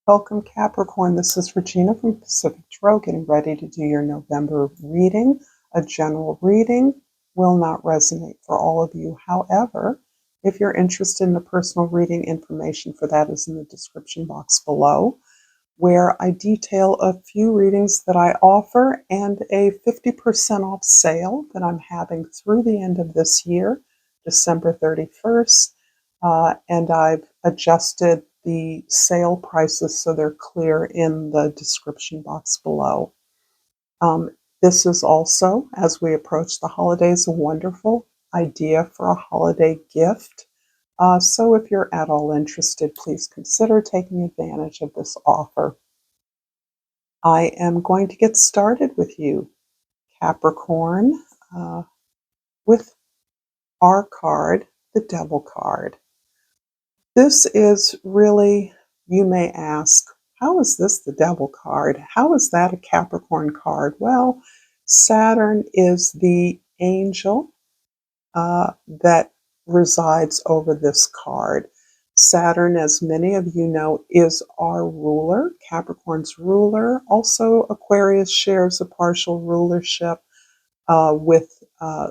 Welcome, Capricorn. This is Regina from Pacific Tarot, getting ready to do your November reading. A general reading will not resonate for all of you. However, if you're interested in the personal reading, information for that is in the description box below, where I detail a few readings that I offer and a 50% off sale that I'm having through the end of this year, December 31st. And I've adjusted the sale prices so they're clear in the description box below. This is also, as we approach the holidays, a wonderful idea for a holiday gift. So if you're at all interested, please consider taking advantage of this offer. I am going to get started with you, Capricorn, with our card, the Devil card. This is really, you may ask, how is this the Devil card? How is that a Capricorn card? Well, Saturn is the angel that resides over this card. Saturn, as many of you know, is our ruler, Capricorn's ruler. Also, Aquarius shares a partial rulership with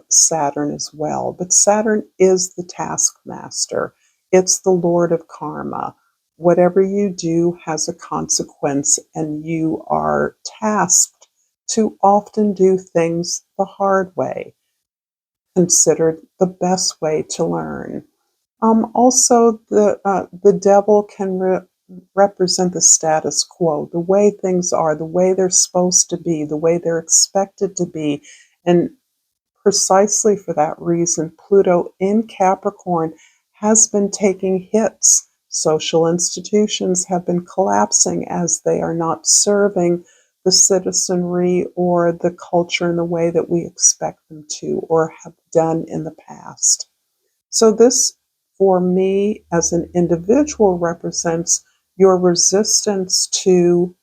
Saturn as well. But Saturn is the taskmaster. It's the Lord of Karma. Whatever you do has a consequence, and you are tasked to often do things the hard way, considered the best way to learn. Also, the devil can represent the status quo, the way things are, the way they're supposed to be, the way they're expected to be. And precisely for that reason, Pluto in Capricorn has been taking hits. Social institutions have been collapsing as they are not serving the citizenry or the culture in the way that we expect them to or have done in the past. So this, for me as an individual, represents your resistance to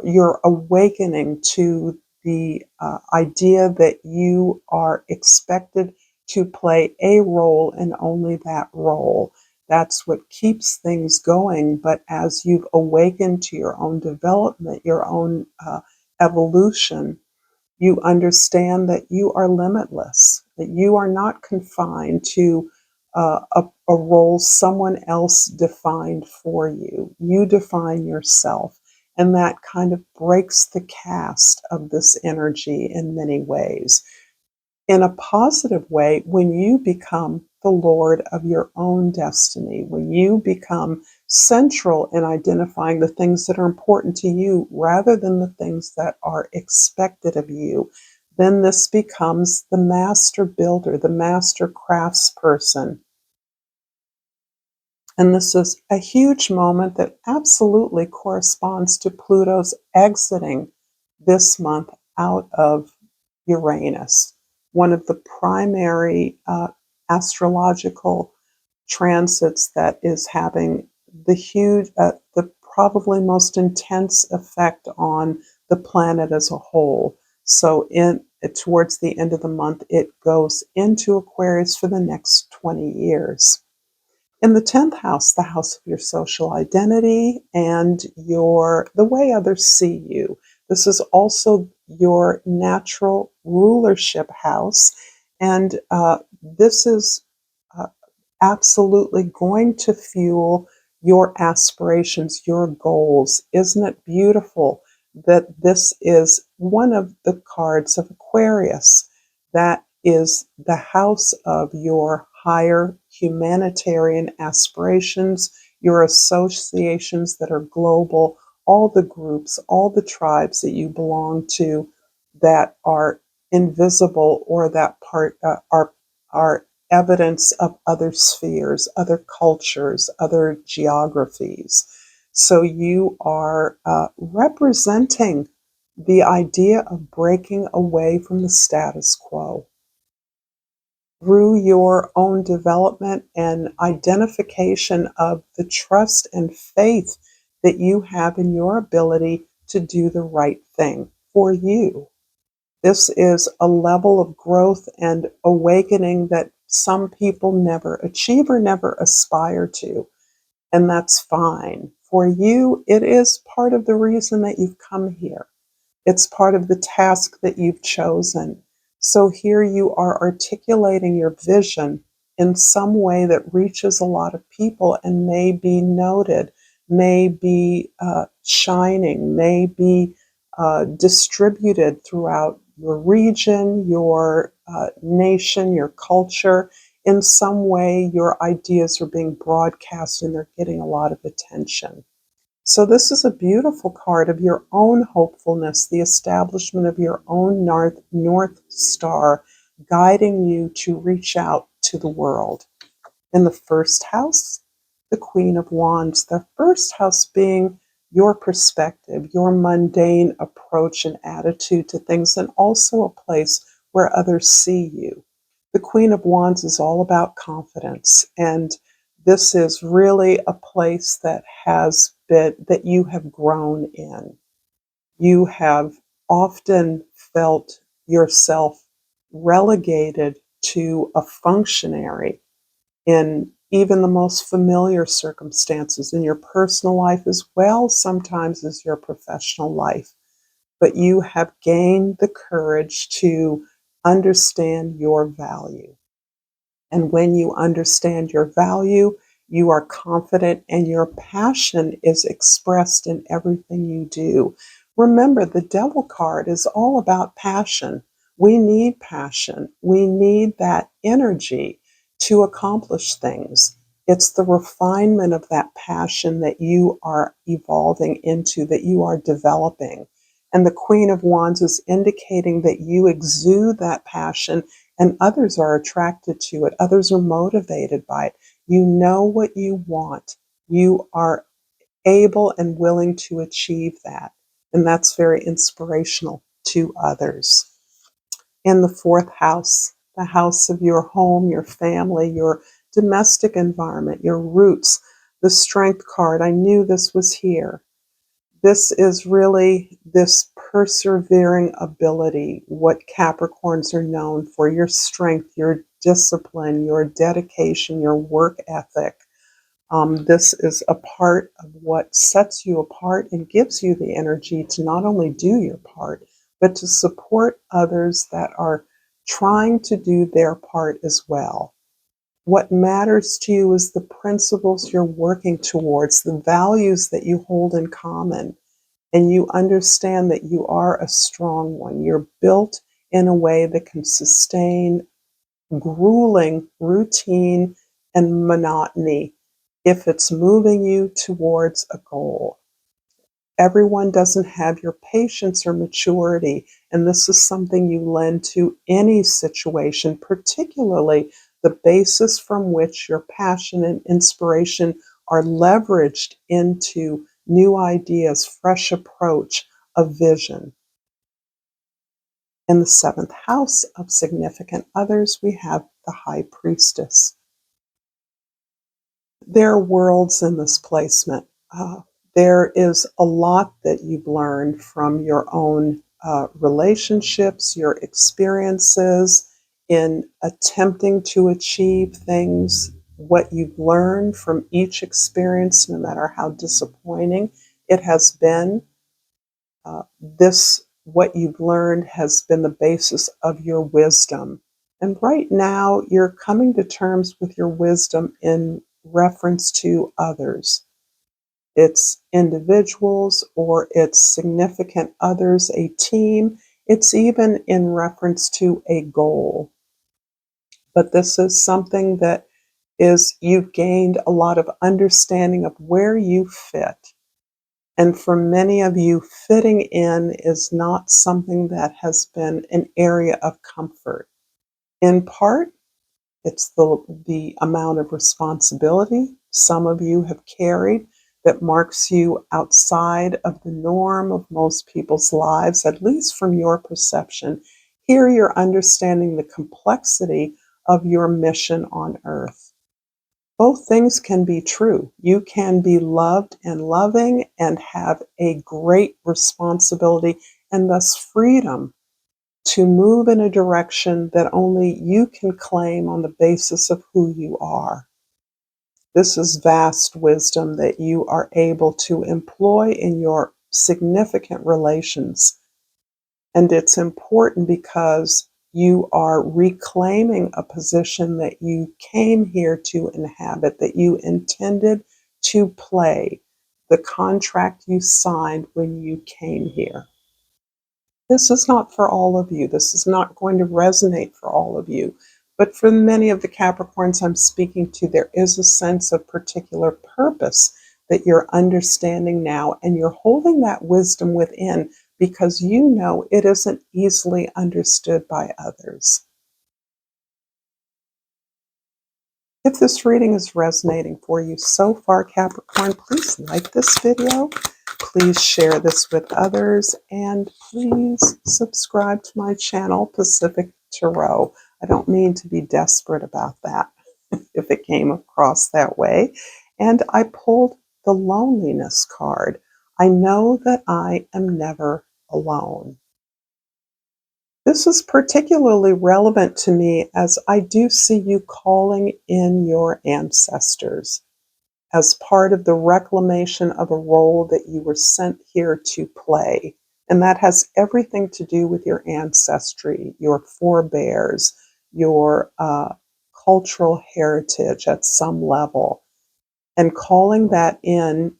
your awakening to the idea that you are expected to play a role and only that role. That's what keeps things going. But as you've awakened to your own development, your own evolution, you understand that you are limitless, that you are not confined to a role someone else defined for you. You define yourself. And that kind of breaks the cast of this energy in many ways. In a positive way, when you become the Lord of your own destiny, when you become central in identifying the things that are important to you rather than the things that are expected of you, then this becomes the master builder, the master craftsperson. And this is a huge moment that absolutely corresponds to Pluto's exiting this month out of Uranus, one of the primary astrological transits that is having the probably most intense effect on the planet as a whole. So towards the end of the month, it goes into Aquarius for the next 20 years. In the 10th house, the house of your social identity and the way others see you. This is also your natural rulership house, and this is absolutely going to fuel your aspirations, your goals. Isn't it beautiful that this is one of the cards of Aquarius? That is the house of your higher humanitarian aspirations, your associations that are global, all the groups, all the tribes that you belong to that are invisible or that are evidence of other spheres, other cultures, other geographies. So you are representing the idea of breaking away from the status quo through your own development and identification of the trust and faith that you have in your ability to do the right thing for you. This is a level of growth and awakening that some people never achieve or never aspire to. And that's fine. for you, it is part of the reason that you've come here. It's part of the task that you've chosen. So here you are articulating your vision in some way that reaches a lot of people and may be noted, may be shining, may be distributed throughout your region, your nation, your culture. In some way, your ideas are being broadcast and they're getting a lot of attention. So this is a beautiful card of your own hopefulness, the establishment of your own North Star, guiding you to reach out to the world. In the first house, the Queen of Wands, the first house being your perspective, your mundane approach and attitude to things, and also a place where others see you. The Queen of Wands is all about confidence, and this is really a place that has been, that you have grown in. You have often felt yourself relegated to a functionary in even the most familiar circumstances in your personal life as well, sometimes as your professional life. But you have gained the courage to understand your value. And when you understand your value, you are confident and your passion is expressed in everything you do. Remember, the Devil card is all about passion. We need passion. We need that energy to accomplish things. It's the refinement of that passion that you are evolving into, that you are developing. And the Queen of Wands is indicating that you exude that passion and others are attracted to it. Others are motivated by it. You know what you want. You are able and willing to achieve that. And that's very inspirational to others. In the fourth house, the house of your home, your family, your domestic environment, your roots, the Strength card. I knew this was here. This is really this persevering ability, what Capricorns are known for, your strength, your discipline, your dedication, your work ethic. This is a part of what sets you apart and gives you the energy to not only do your part, but to support others that are trying to do their part as well. What matters to you is the principles you're working towards, the values that you hold in common, and you understand that you are a strong one. You're built in a way that can sustain grueling routine and monotony if it's moving you towards a goal. Everyone doesn't have your patience or maturity, and this is something you lend to any situation, particularly the basis from which your passion and inspiration are leveraged into new ideas, fresh approach, a vision. In the seventh house of significant others, we have the High Priestess. There are worlds in this placement. There is a lot that you've learned from your own relationships, your experiences in attempting to achieve things, what you've learned from each experience, no matter how disappointing it has been. What you've learned has been the basis of your wisdom. And right now, you're coming to terms with your wisdom in reference to others. It's individuals or it's significant others, a team. It's even in reference to a goal. But this is something that is you've gained a lot of understanding of where you fit. And for many of you, fitting in is not something that has been an area of comfort. In part, it's the amount of responsibility some of you have carried that marks you outside of the norm of most people's lives, at least from your perception. Here you're understanding the complexity of your mission on earth. Both things can be true. You can be loved and loving and have a great responsibility and thus freedom to move in a direction that only you can claim on the basis of who you are. This is vast wisdom that you are able to employ in your significant relations. And it's important because you are reclaiming a position that you came here to inhabit, that you intended to play, the contract you signed when you came here. This is not for all of you. This is not going to resonate for all of you. But for many of the Capricorns I'm speaking to, there is a sense of particular purpose that you're understanding now, and you're holding that wisdom within because you know it isn't easily understood by others. If this reading is resonating for you so far, Capricorn, please like this video. Please share this with others, and please subscribe to my channel, Pacific Tarot. I don't mean to be desperate about that if it came across that way. And I pulled the loneliness card. I know that I am never alone. This is particularly relevant to me as I do see you calling in your ancestors as part of the reclamation of a role that you were sent here to play. And that has everything to do with your ancestry, your forebears, your cultural heritage at some level. And calling that in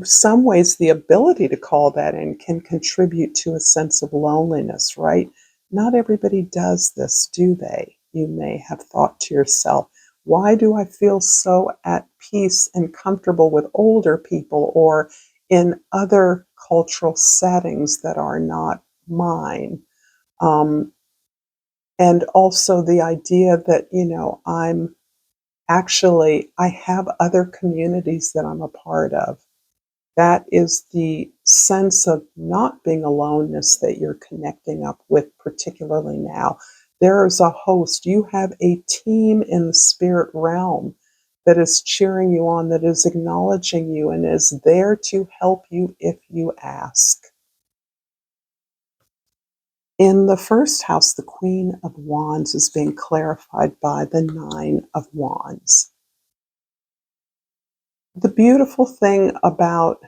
some ways, the ability to call that in can contribute to a sense of loneliness, right? Not everybody does this, do they? You may have thought to yourself, why do I feel so at peace and comfortable with older people or in other cultural settings that are not mine? And also the idea that, I have other communities that I'm a part of. That is the sense of not being aloneness that you're connecting up with, particularly now. There is a host. You have a team in the spirit realm that is cheering you on, that is acknowledging you, and is there to help you if you ask. In the first house, the Queen of Wands is being clarified by the Nine of Wands. The beautiful thing about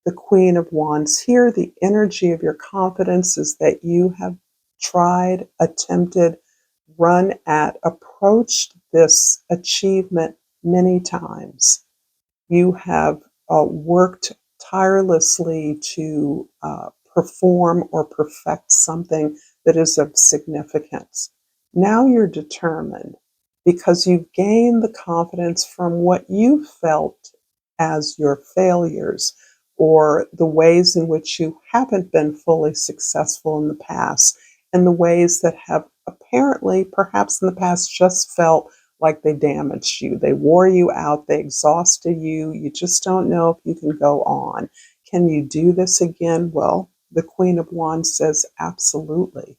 the Queen of Wands here, the energy of your confidence is that you have tried, attempted, run at, approached this achievement many times. You have worked tirelessly to perform or perfect something that is of significance. Now you're determined because you've gained the confidence from what you felt as your failures or the ways in which you haven't been fully successful in the past, and the ways that have apparently, perhaps in the past, just felt like they damaged you. They wore you out. They exhausted you. You just don't know if you can go on. Can you do this again? Well, the Queen of Wands says absolutely.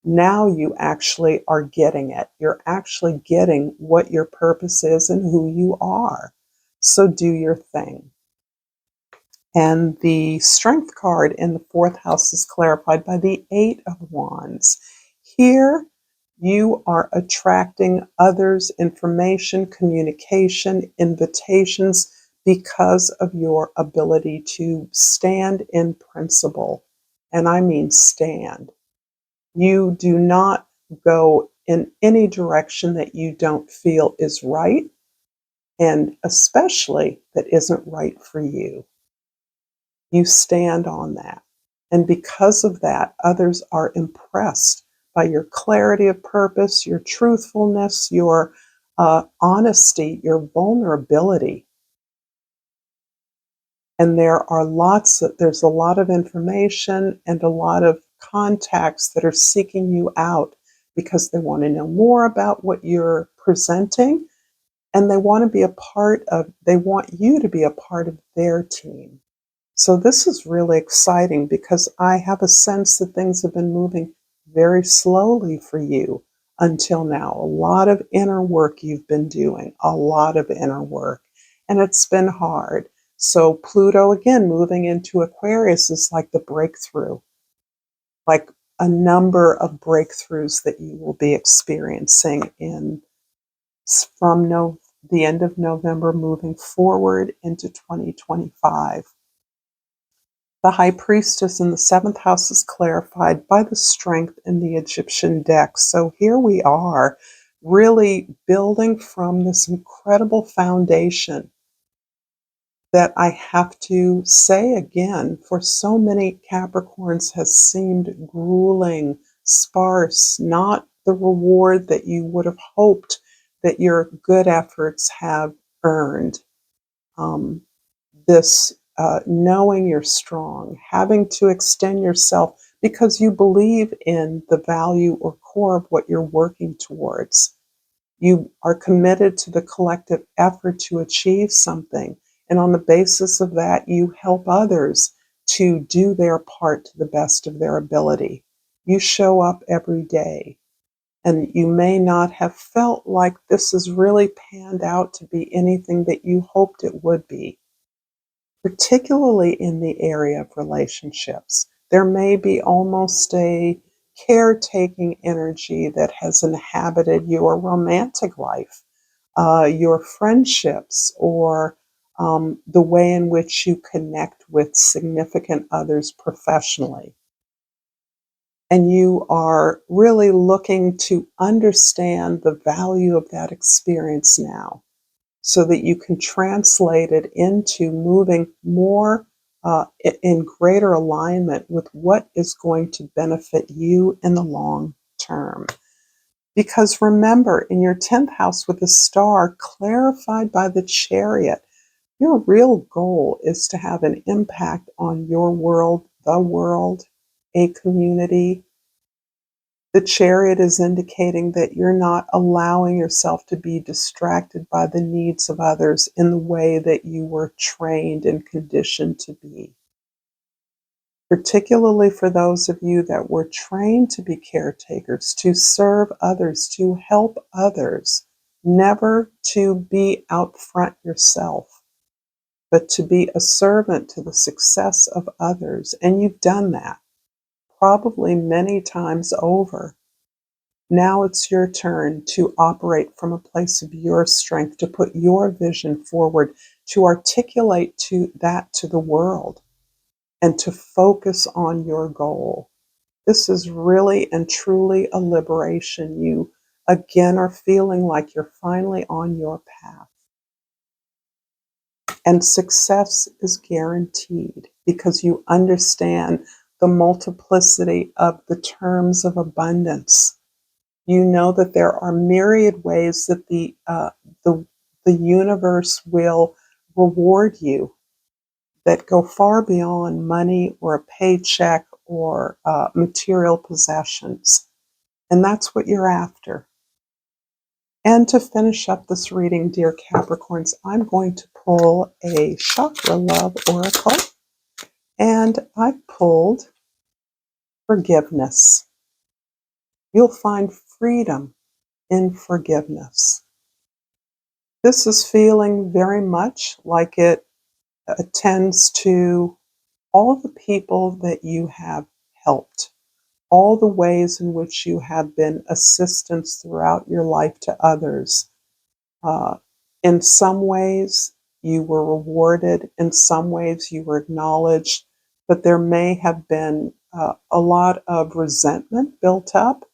Now you actually are getting it. You're actually getting what your purpose is and who you are. So do your thing. And the Strength card in the fourth house is clarified by the Eight of Wands. Here, you are attracting others' information, communication, invitations because of your ability to stand in principle. And I mean stand. You do not go in any direction that you don't feel is right, and especially that isn't right for you. You stand on that. And because of that, others are impressed by your clarity of purpose, your truthfulness, your honesty, your vulnerability. And there's a lot of information and a lot of contacts that are seeking you out because they want to know more about what you're presenting, and they want you to be a part of their team. So this is really exciting because I have a sense that things have been moving very slowly for you until now. A lot of inner work you've been doing, a lot of inner work, and it's been hard. So Pluto, again, moving into Aquarius is like the breakthrough, like a number of breakthroughs that you will be experiencing from the end of November moving forward into 2025. The High Priestess in the 7th house is clarified by the strength in the Egyptian deck. So here we are, really building from this incredible foundation that I have to say again, for so many Capricorns has seemed grueling, sparse, not the reward that you would have hoped that your good efforts have earned. This knowing you're strong, having to extend yourself because you believe in the value or core of what you're working towards. You are committed to the collective effort to achieve something. And on the basis of that, you help others to do their part to the best of their ability. You show up every day. And you may not have felt like this has really panned out to be anything that you hoped it would be, particularly in the area of relationships. There may be almost a caretaking energy that has inhabited your romantic life, your friendships, or the way in which you connect with significant others professionally. And you are really looking to understand the value of that experience now, so that you can translate it into moving more in greater alignment with what is going to benefit you in the long term. Because remember, in your 10th house with the star clarified by the Chariot, your real goal is to have an impact on your world, the world, a community. The Chariot is indicating that you're not allowing yourself to be distracted by the needs of others in the way that you were trained and conditioned to be. Particularly for those of you that were trained to be caretakers, to serve others, to help others, never to be out front yourself, but to be a servant to the success of others. And you've done that probably many times over. Now it's your turn to operate from a place of your strength, to put your vision forward, to articulate to the world, and to focus on your goal. This is really and truly a liberation. You again are feeling like you're finally on your path. And success is guaranteed because you understand the multiplicity of the terms of abundance. You know that there are myriad ways that the universe will reward you that go far beyond money or a paycheck or material possessions. And that's what you're after. And to finish up this reading, dear Capricorns, I'm going to pull a Chakra Love Oracle. And I pulled forgiveness. You'll find freedom in forgiveness. This is feeling very much like it attends to all the people that you have helped, all the ways in which you have been assistance throughout your life to others. Uh, in some ways, you were rewarded. In some ways, you were acknowledged. But there may have been a lot of resentment built up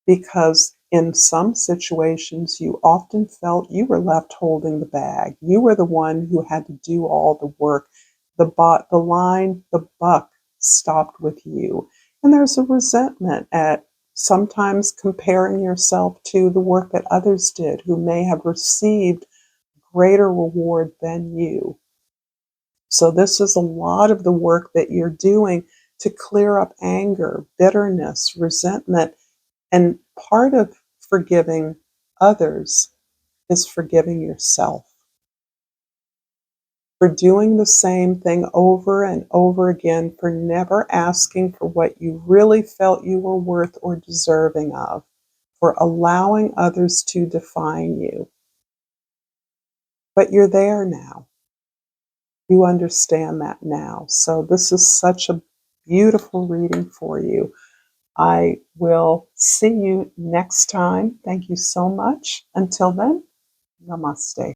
because in some situations, you often felt you were left holding the bag. You were the one who had to do all the work. The buck stopped with you. And there's a resentment at sometimes comparing yourself to the work that others did who may have received greater reward than you. So this is a lot of the work that you're doing to clear up anger, bitterness, resentment. And part of forgiving others is forgiving yourself for doing the same thing over and over again, for never asking for what you really felt you were worth or deserving of, for allowing others to define you. But you're there now. You understand that now. So this is such a beautiful reading for you. I will see you next time. Thank you so much. Until then, namaste.